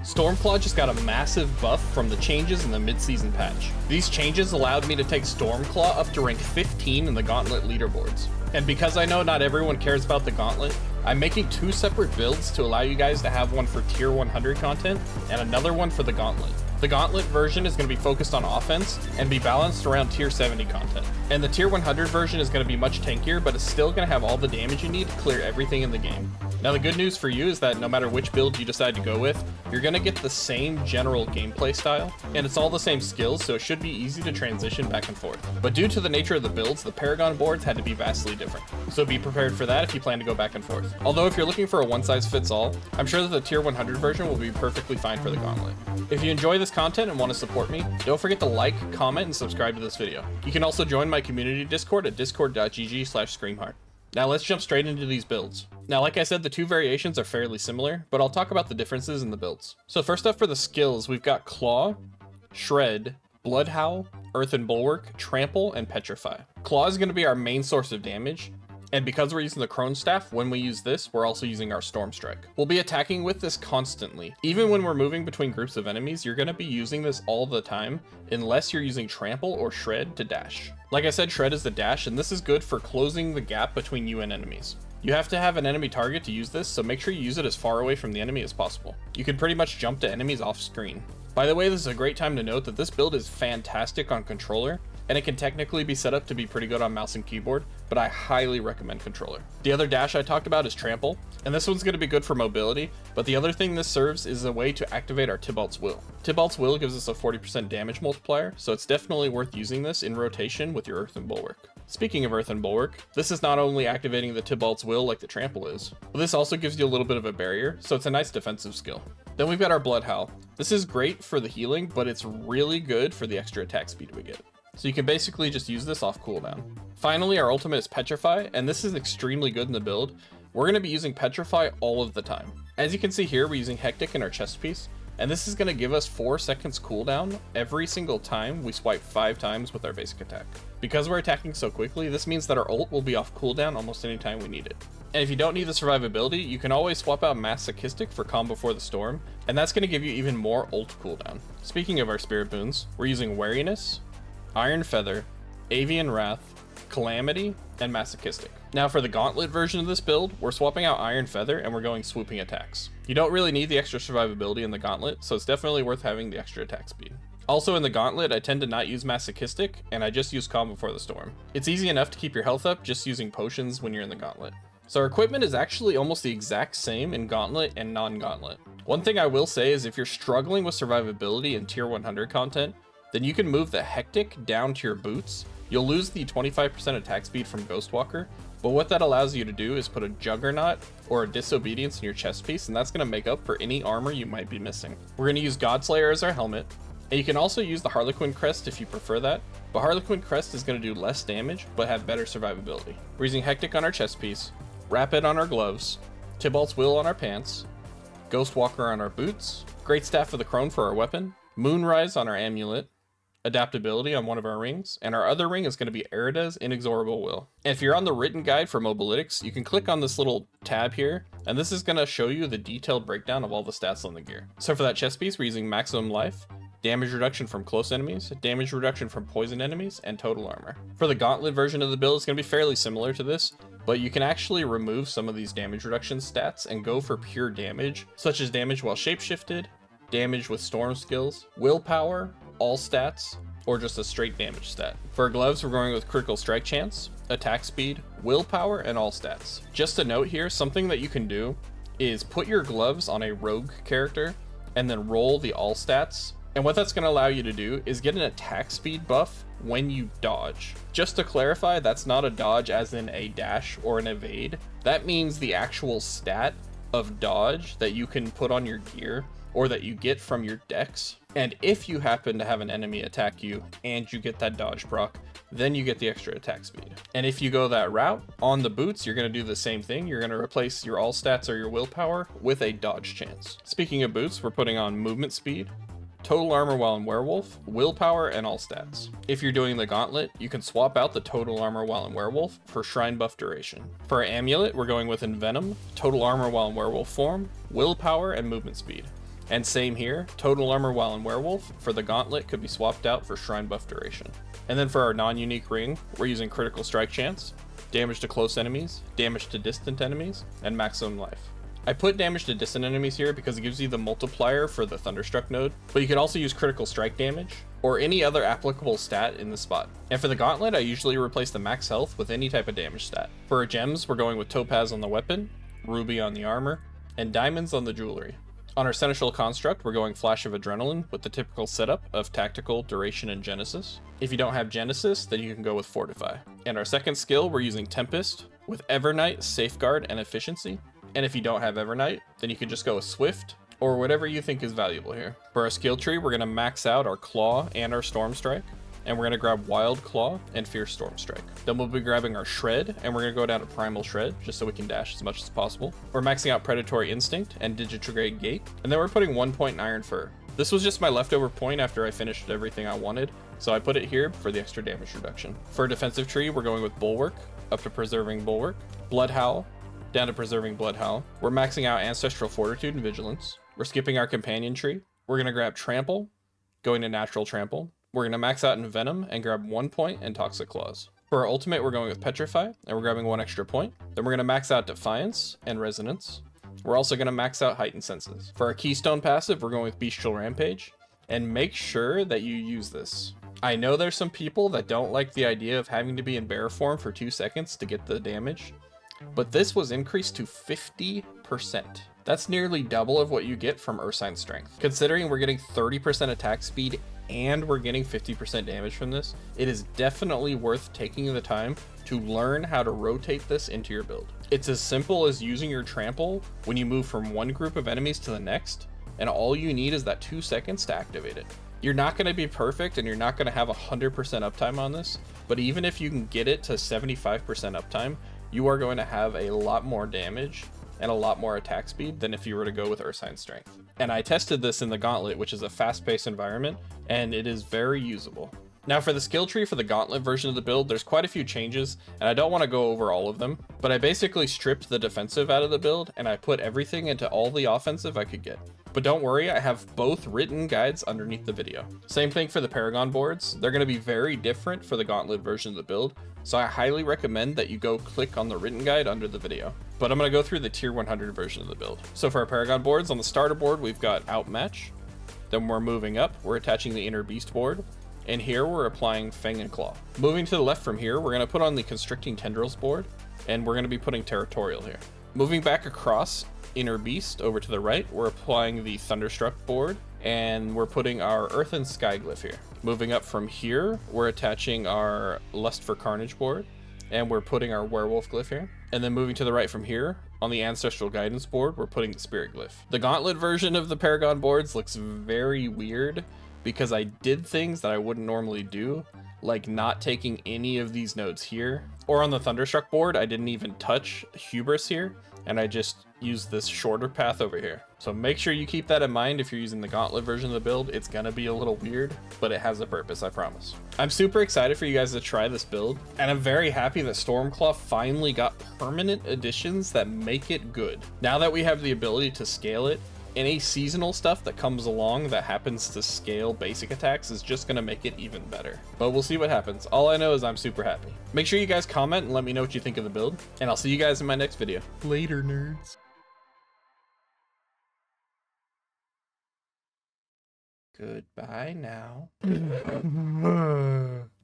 Stormclaw just got a massive buff from the changes in the mid-season patch. These changes allowed me to take Stormclaw up to rank 15 in the Gauntlet leaderboards. And because I know not everyone cares about the Gauntlet, I'm making 2 separate builds to allow you guys to have one for tier 100 content and another one for the Gauntlet. The Gauntlet version is going to be focused on offense and be balanced around tier 70 content. And the tier 100 version is going to be much tankier, but it's still going to have all the damage you need to clear everything in the game. Now the good news for you is that no matter which build you decide to go with, you're going to get the same general gameplay style, and it's all the same skills, so it should be easy to transition back and forth. But due to the nature of the builds, the Paragon boards had to be vastly different. So be prepared for that if you plan to go back and forth. Although if you're looking for a one-size-fits-all, I'm sure that the tier 100 version will be perfectly fine for the Gauntlet. If you enjoy this content and want to support me, don't forget to like, comment, and subscribe to this video. You can also join my community Discord at discord.gg/screamheart. Now let's jump straight into these builds. Now, like I said, the 2 variations are fairly similar, but I'll talk about the differences in the builds. So first up for the skills, we've got Claw, Shred, Blood Howl, Earthen Bulwark, Trample, and Petrify. Claw is going to be our main source of damage, and because we're using the Crone Staff, when we use this, we're also using our Storm Strike. We'll be attacking with this constantly. Even when we're moving between groups of enemies, you're going to be using this all the time, unless you're using Trample or Shred to dash. Like I said, Shred is the dash, and this is good for closing the gap between you and enemies. You have to have an enemy target to use this, so make sure you use it as far away from the enemy as possible. You can pretty much jump to enemies off screen. By the way, this is a great time to note that this build is fantastic on controller, and it can technically be set up to be pretty good on mouse and keyboard, but I highly recommend controller. The other dash I talked about is Trample, and this one's going to be good for mobility, but the other thing this serves is a way to activate our Tybalt's Will. Tybalt's Will gives us a 40% damage multiplier, so it's definitely worth using this in rotation with your Earthen Bulwark. Speaking of Earthen Bulwark, this is not only activating the Tybalt's Will like the Trample is, but this also gives you a little bit of a barrier, so it's a nice defensive skill. Then we've got our Blood Howl. This is great for the healing, but it's really good for the extra attack speed we get. So you can basically just use this off cooldown. Finally, our ultimate is Petrify, and this is extremely good in the build. We're going to be using Petrify all of the time. As you can see here, we're using Hectic in our chest piece, and this is going to give us 4 seconds cooldown every single time we swipe 5 times with our basic attack. Because we're attacking so quickly, this means that our ult will be off cooldown almost any time we need it. And if you don't need the survivability, you can always swap out Masochistic for Calm Before the Storm, and that's going to give you even more ult cooldown. Speaking of our spirit boons, we're using Wariness, Iron Feather, Avian Wrath, Calamity, and Masochistic. Now for the Gauntlet version of this build, we're swapping out Iron Feather and we're going swooping attacks. You don't really need the extra survivability in the Gauntlet, so it's definitely worth having the extra attack speed. Also in the Gauntlet, I tend to not use Masochistic, and I just use Calm Before the Storm. It's easy enough to keep your health up just using potions when you're in the Gauntlet. So our equipment is actually almost the exact same in Gauntlet and non-Gauntlet. One thing I will say is if you're struggling with survivability in tier 100 content, then you can move the Hectic down to your boots. You'll lose the 25% attack speed from Ghostwalker, but what that allows you to do is put a Juggernaut or a Disobedience in your chest piece, and that's going to make up for any armor you might be missing. We're going to use Godslayer as our helmet, and you can also use the Harlequin Crest if you prefer that, but Harlequin Crest is going to do less damage, but have better survivability. We're using Hectic on our chest piece, Rapid on our gloves, Tybalt's Will on our pants, Ghostwalker on our boots, Great Staff for the Crone for our weapon, Moonrise on our amulet, Adaptability on one of our rings, and our other ring is going to be Erida's Inexorable Will. And if you're on the written guide for Mobalytics, you can click on this little tab here, and this is going to show you the detailed breakdown of all the stats on the gear. So for that chest piece, we're using Maximum Life, damage reduction from close enemies, damage reduction from poison enemies, and total armor. For the Gauntlet version of the build, it's going to be fairly similar to this, but you can actually remove some of these damage reduction stats and go for pure damage, such as damage while shapeshifted, damage with storm skills, willpower, all stats, or just a straight damage stat. For our gloves, we're going with critical strike chance, attack speed, willpower, and all stats. Just a note here, something that you can do is put your gloves on a rogue character and then roll the all stats. And what that's going to allow you to do is get an attack speed buff when you dodge. Just to clarify, that's not a dodge as in a dash or an evade. That means the actual stat of dodge that you can put on your gear or that you get from your dex. And if you happen to have an enemy attack you and you get that dodge proc, then you get the extra attack speed. And if you go that route, on the boots, you're going to do the same thing. You're going to replace your all stats or your willpower with a dodge chance. Speaking of boots, we're putting on movement speed, total armor while in werewolf, willpower, and all stats. If you're doing the Gauntlet, you can swap out the total armor while in werewolf for shrine buff duration. For our amulet, we're going with envenom, total armor while in werewolf form, willpower, and movement speed. And same here, total armor while in werewolf for the gauntlet could be swapped out for shrine buff duration. And then for our non-unique ring, we're using critical strike chance, damage to close enemies, damage to distant enemies, and maximum life. I put damage to distant enemies here because it gives you the multiplier for the Thunderstruck node, but you could also use critical strike damage or any other applicable stat in the spot. And for the gauntlet, I usually replace the max health with any type of damage stat. For our gems, we're going with topaz on the weapon, ruby on the armor, and diamonds on the jewelry. On our seneschal construct, we're going flash of adrenaline with the typical setup of tactical, duration, and genesis. If you don't have genesis, then you can go with fortify. And our second skill, we're using tempest with evernight, safeguard, and efficiency. And if you don't have evernight, then you can just go with swift or whatever you think is valuable here. For our skill tree, we're going to max out our claw and our storm strike, and we're going to grab wild claw and fierce storm strike. Then we'll be grabbing our shred, and we're going to go down to primal shred just so we can dash as much as possible. We're maxing out predatory instinct and digitrograde gate, and then we're putting 1 point in iron fur. This was just my leftover point after I finished everything I wanted, so I put it here for the extra damage reduction. For a defensive tree, we're going with bulwark up to preserving bulwark, blood howl down to preserving blood howl. We're maxing out ancestral fortitude and vigilance. We're skipping our companion tree. We're going to grab trample, going to natural trample. We're going to max out in venom and grab 1 point in toxic claws. For our ultimate, we're going with petrify, and we're grabbing 1 extra point. Then we're going to max out defiance and resonance. We're also going to max out heightened senses. For our keystone passive, we're going with bestial rampage, and make sure that you use this. I know there's some people that don't like the idea of having to be in bear form for 2 seconds to get the damage, but this was increased to 50%. That's nearly double of what you get from Ursine Strength. Considering we're getting 30% attack speed and we're getting 50% damage from this, it is definitely worth taking the time to learn how to rotate this into your build. It's as simple as using your trample when you move from one group of enemies to the next, and all you need is that 2 seconds to activate it. You're not going to be perfect and you're not going to have 100% uptime on this, but even if you can get it to 75% uptime, you are going to have a lot more damage and a lot more attack speed than if you were to go with Ursine Strength. And I tested this in the Gauntlet, which is a fast-paced environment, and it is very usable. Now for the skill tree for the Gauntlet version of the build, there's quite a few changes, and I don't want to go over all of them, but I basically stripped the defensive out of the build, and I put everything into all the offensive I could get. But don't worry, I have both written guides underneath the video. Same thing for the Paragon boards. They're going to be very different for the Gauntlet version of the build, so I highly recommend that you go click on the written guide under the video. But I'm going to go through the tier 100 version of the build. So for our Paragon boards, on the starter board, we've got Outmatch. Then we're moving up, we're attaching the Inner Beast board. And here we're applying Fang and Claw. Moving to the left from here, we're going to put on the Constricting Tendrils board, and we're going to be putting Territorial here. Moving back across Inner Beast over to the right, we're applying the Thunderstruck board, and we're putting our Earth and Sky Glyph here. Moving up from here, we're attaching our Lust for Carnage board, and we're putting our Werewolf Glyph here. And then moving to the right from here, on the Ancestral Guidance board, we're putting the Spirit Glyph. The Gauntlet version of the Paragon boards looks very weird because I did things that I wouldn't normally do, like not taking any of these nodes here. Or on the Thunderstruck board, I didn't even touch Hubris here, and I just used this shorter path over here. So make sure you keep that in mind if you're using the Gauntlet version of the build. It's gonna be a little weird, but it has a purpose, I promise. I'm super excited for you guys to try this build, and I'm very happy that Stormclaw finally got permanent additions that make it good. Now that we have the ability to scale it, any seasonal stuff that comes along that happens to scale basic attacks is just gonna make it even better. But we'll see what happens. All I know is I'm super happy. Make sure you guys comment and let me know what you think of the build, and I'll see you guys in my next video. Later, nerds. Goodbye now.